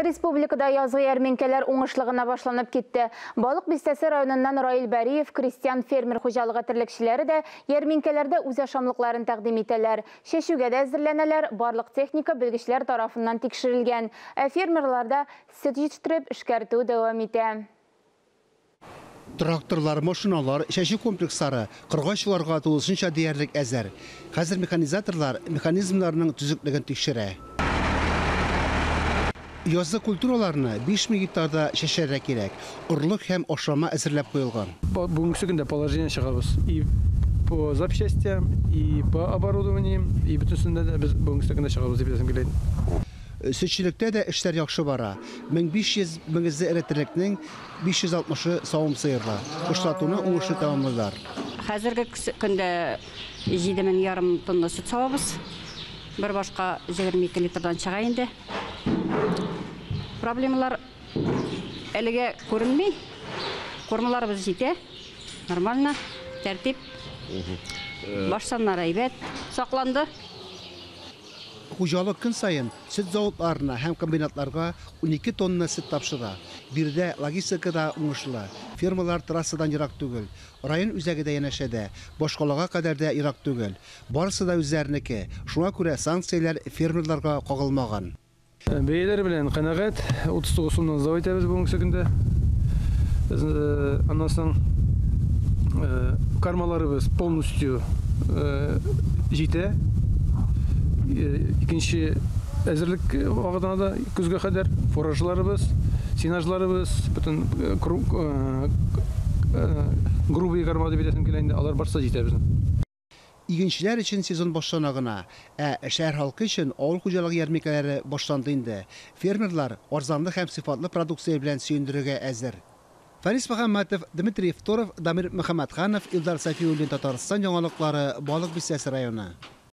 Республикада язгы ярминкелер уңышлыгына башланып китте. Балык бистәсе районыннан Раил Бәриев, крестьян фермер хуҗалыгы терлекчеләре дә ярминкеләрдә үз ашамлыкларын тәкъдим итәләр. Шешүгә дә әзерләнәләр, барлык техника белгечләр тарафыннан тикшерелгән. Фермерларда сөт җитештереп эшкәртү дәвам итә. Тракторлар, машиналар, шәшү комплекслары кыргачларга тулысынча диярлек әзер. Хәзер механизаторлар механизмнарның төзеклеген тикшерә. Язгы культураларны 5000 гектарда шәшәргә кирәк. Урлык һәм ашама әзерләп куелган. Бүгенге көндә положение чыгабыз. И по запчастям, и по оборудованию, и бөтенсендә без бүгенге көндә чыгабыз дип әйтәм килә. Сөтчелектә дә эшләр яхшы бара. 1500 мөгезле эретерлекнең 560 савым сыйырга. Кышлатуны уңышлы тәмамлыйлар. Хәзерге көндә 7,5 тонна сөт савабыз. Бер башка 22 литрдан чыга инде. Проблемалар әлегә күренми. Кормаларыбыз җитә. Нормально, тәртип. Башсаннар әйбәт сакланды. Хуҗалык көн сайын сөт заводларына һәм комбинатларга 12 тонна сөт тапшыра. Бирдә логистикада уңышлы. Фермалар трассадан ерак түгел. Район үзәгедә янәшәдә, башкалага кадәр дә ерак түгел. Барысы да үзләренеке. Шуңа күрә санкцияләр фермерларга кагылмаган. Бәяләр белән канәгать 39 сумнан завод итәбез бүгенге көндә. Аннан соң кармаларыбыз полностью җитә. Икенче әзерлек вакытына да көзгә кадәр фуражларыбыз, синажларыбыз, бөтен грубый карма дип әйтәм килә инде, алар барса җитә безнең. Игенчеләр өчен сезон башлана гына, шәһәр халкы өчен авыл хуҗалыгы ярминкәләре башланды инде. Фермерлар арзанлы һәм сыйфатлы продукция белән сөендерергә әзер. Фарис Мөхәммәтов, Дмитрий Фторов, Дамир Мөхәммәтханов, Илдар Сафиуллин, Татарстан яңалыклары, Балык бистәсе районы.